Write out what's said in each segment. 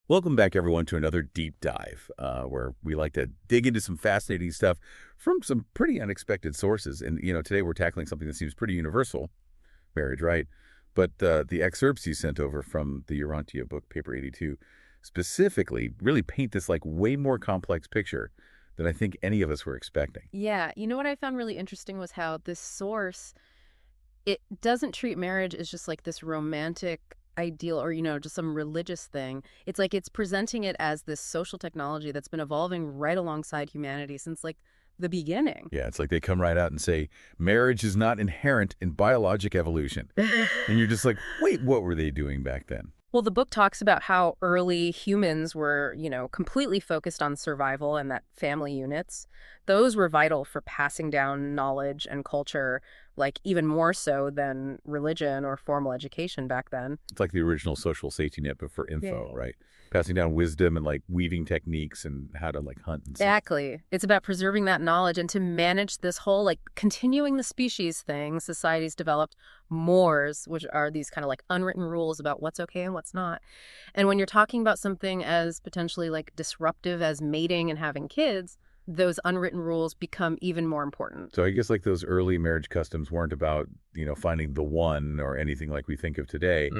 Welcome back, everyone, to another deep dive where we like to dig into some fascinating stuff from some pretty unexpected sources. And, today we're tackling something that seems pretty universal, marriage, right? But the excerpts you sent over from the Urantia book, paper 82, specifically really paint this like way more complex picture than I think any of us were expecting. Yeah, you know what I found really interesting was how this source, it doesn't treat marriage as just like this romantic ideal or, just some religious thing. It's like it's presenting it as this social technology that's been evolving right alongside humanity since like the beginning. Yeah, it's like they come right out and say, marriage is not inherent in biologic evolution. And you're just like, wait, what were they doing back then? Well, the book talks about how early humans were, completely focused on survival and that family units. Those were vital for passing down knowledge and culture, like even more so than religion or formal education back then. It's like the original social safety net, but for info, Yeah. right? Passing down wisdom and like weaving techniques and how to like hunt and stuff. Exactly. It's about preserving that knowledge and to manage this whole like continuing the species thing. Societies developed mores, which are these kind of like unwritten rules about what's okay and what's not. And when you're talking about something as potentially like disruptive as mating and having kids, those unwritten rules become even more important. So I guess like those early marriage customs weren't about, finding the one or anything like we think of today.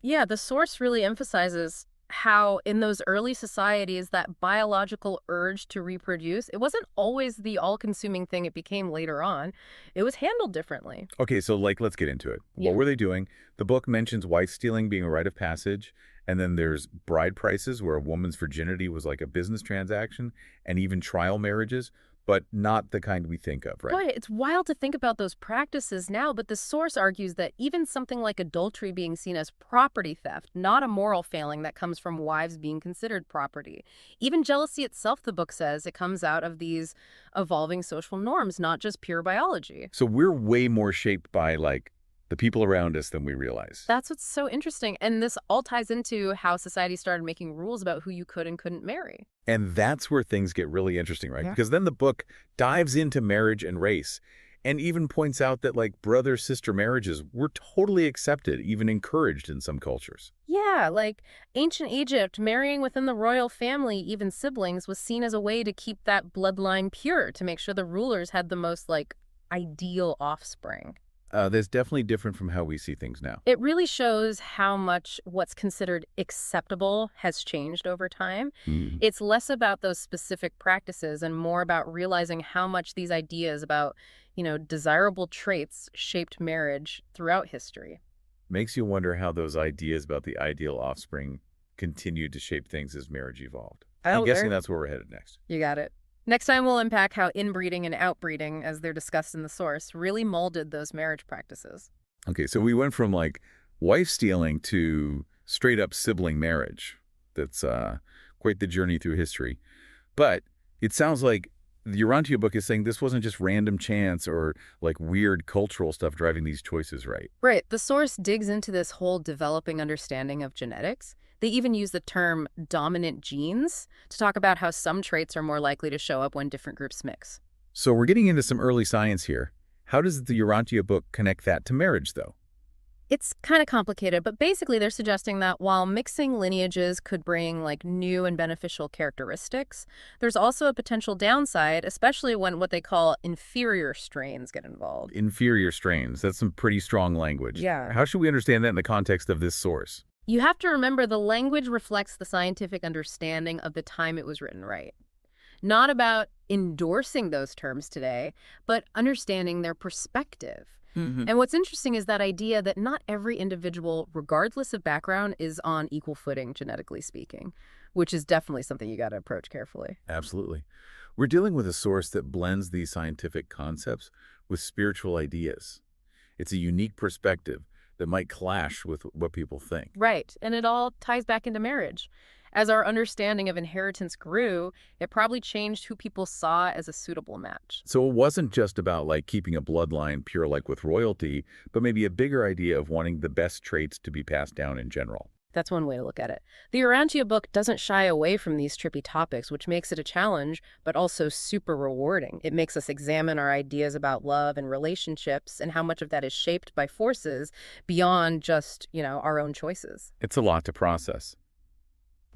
Yeah, the source really emphasizes how in those early societies that biological urge to reproduce, it wasn't always the all-consuming thing it became later on. It was handled differently. Okay, so like let's get into it. Yeah. What were they doing? The book mentions wife stealing being a rite of passage, and then there's bride prices where a woman's virginity was like a business transaction, and even trial marriages, but not the kind we think of, right? Right. It's wild to think about those practices now, but the source argues that even something like adultery being seen as property theft, not a moral failing that comes from wives being considered property. Even jealousy itself, the book says, it comes out of these evolving social norms, not just pure biology. So we're way more shaped by like the people around us than we realize. That's what's so interesting. And this all ties into how society started making rules about who you could and couldn't marry. And that's where things get really interesting, right? Yeah. Because then the book dives into marriage and race and even points out that like brother-sister marriages were totally accepted, even encouraged in some cultures. Yeah, like ancient Egypt, marrying within the royal family, even siblings, was seen as a way to keep that bloodline pure, to make sure the rulers had the most like ideal offspring. That's definitely different from how we see things now. It really shows how much what's considered acceptable has changed over time. Mhm. It's less about those specific practices and more about realizing how much these ideas about, desirable traits shaped marriage throughout history. Makes you wonder how those ideas about the ideal offspring continued to shape things as marriage evolved. I'm Oh, guessing there. that's where we're headed next. You got it. Next time we'll unpack how inbreeding and outbreeding, as they're discussed in the source, really molded those marriage practices. Okay, so we went from like wife stealing to straight up sibling marriage. That's quite the journey through history. But it sounds like the Urantia book is saying this wasn't just random chance or like weird cultural stuff driving these choices, right? Right. The source digs into this whole developing understanding of genetics. They even use the term dominant genes to talk about how some traits are more likely to show up when different groups mix. So we're getting into some early science here. How does the Urantia book connect that to marriage, though? It's kind of complicated, but basically they're suggesting that while mixing lineages could bring like new and beneficial characteristics, there's also a potential downside, especially when what they call inferior strains get involved. Inferior strains. That's some pretty strong language. Yeah. How should we understand that in the context of this source? You have to remember the language reflects the scientific understanding of the time it was written, right? Not about endorsing those terms today, but understanding their perspective. And what's interesting is that idea that not every individual, regardless of background, is on equal footing, genetically speaking, which is definitely something you got to approach carefully. Absolutely. We're dealing with a source that blends these scientific concepts with spiritual ideas. It's a unique perspective that might clash with what people think. Right. And it all ties back into marriage. As our understanding of inheritance grew, it probably changed who people saw as a suitable match. So it wasn't just about like keeping a bloodline pure like with royalty, but maybe a bigger idea of wanting the best traits to be passed down in general. That's one way to look at it. The Urantia book doesn't shy away from these trippy topics, which makes it a challenge, but also super rewarding. It makes us examine our ideas about love and relationships and how much of that is shaped by forces beyond just, our own choices. It's a lot to process.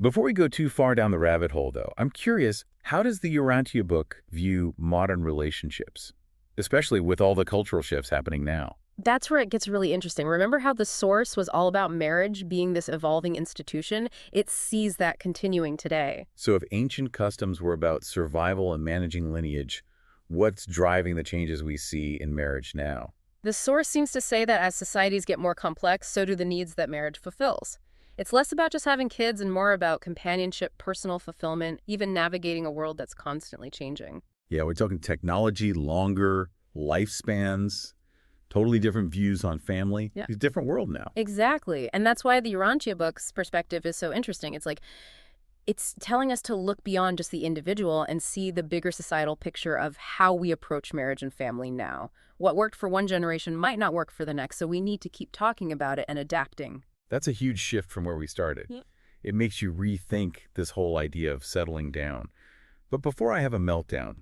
Before we go too far down the rabbit hole, though, I'm curious, how does the Urantia book view modern relationships, especially with all the cultural shifts happening now? That's where it gets really interesting. Remember how the source was all about marriage being this evolving institution? It sees that continuing today. So if ancient customs were about survival and managing lineage, what's driving the changes we see in marriage now? The source seems to say that as societies get more complex, so do the needs that marriage fulfills. It's less about just having kids and more about companionship, personal fulfillment, even navigating a world that's constantly changing. Yeah, we're talking technology, longer lifespans, totally different views on family. Yeah. It's a different world now. Exactly. And that's why the Urantia book's perspective is so interesting. It's telling us to look beyond just the individual and see the bigger societal picture of how we approach marriage and family now. What worked for one generation might not work for the next, so we need to keep talking about it and adapting. That's a huge shift from where we started. Yep. It makes you rethink this whole idea of settling down. But before I have a meltdown,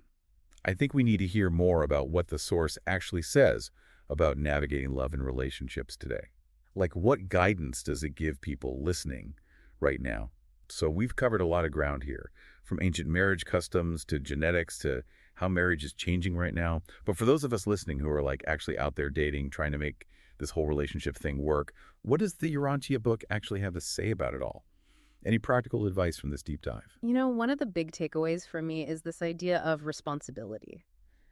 I think we need to hear more about what the source actually says about navigating love and relationships today. Like, what guidance does it give people listening right now? So we've covered a lot of ground here, from ancient marriage customs to genetics to how marriage is changing right now. But for those of us listening who are like actually out there dating, trying to make this whole relationship thing work, what does the Urantia book actually have to say about it all? Any practical advice from this deep dive? You know, one of the big takeaways for me is this idea of responsibility.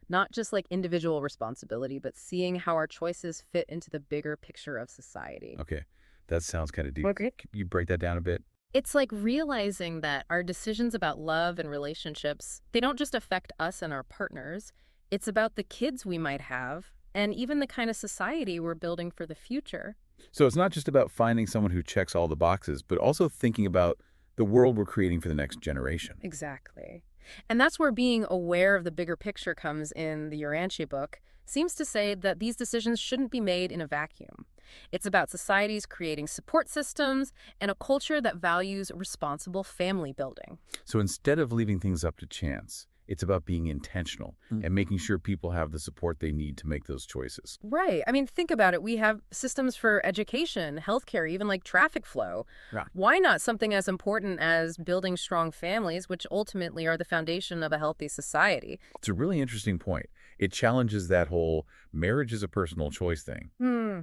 Not just like individual responsibility, but seeing how our choices fit into the bigger picture of society. Okay, that sounds kind of deep. Okay. Can you break that down a bit? It's like realizing that our decisions about love and relationships, they don't just affect us and our partners. It's about the kids we might have and even the kind of society we're building for the future. So it's not just about finding someone who checks all the boxes, but also thinking about the world we're creating for the next generation. Exactly. And that's where being aware of the bigger picture comes in the Urantia book. Seems to say that these decisions shouldn't be made in a vacuum. It's about societies creating support systems and a culture that values responsible family building. So instead of leaving things up to chance, it's about being intentional and making sure people have the support they need to make those choices. Right. I mean, think about it. We have systems for education, healthcare, even like traffic flow. Right. Why not something as important as building strong families, which ultimately are the foundation of a healthy society? It's a really interesting point. It challenges that whole marriage is a personal choice thing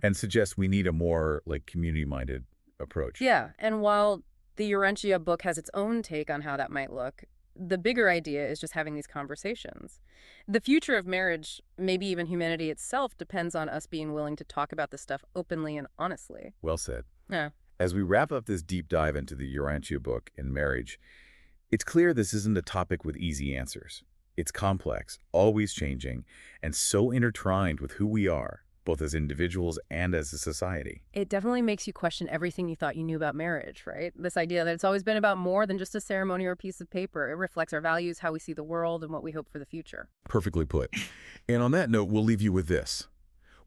and suggests we need a more like community-minded approach. Yeah. And while the Urantia book has its own take on how that might look, the bigger idea is just having these conversations. The future of marriage, maybe even humanity itself, depends on us being willing to talk about this stuff openly and honestly. Well said. Yeah. As we wrap up this deep dive into the Urantia book and marriage, it's clear this isn't a topic with easy answers. It's complex, always changing, and so intertwined with who we are, both as individuals and as a society. It definitely makes you question everything you thought you knew about marriage, right? This idea that it's always been about more than just a ceremony or a piece of paper. It reflects our values, how we see the world, and what we hope for the future. Perfectly put. And on that note, we'll leave you with this.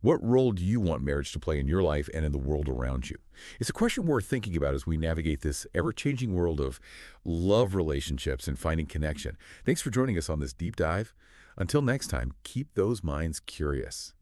What role do you want marriage to play in your life and in the world around you? It's a question worth thinking about as we navigate this ever-changing world of love relationships and finding connection. Thanks for joining us on this deep dive. Until next time, keep those minds curious.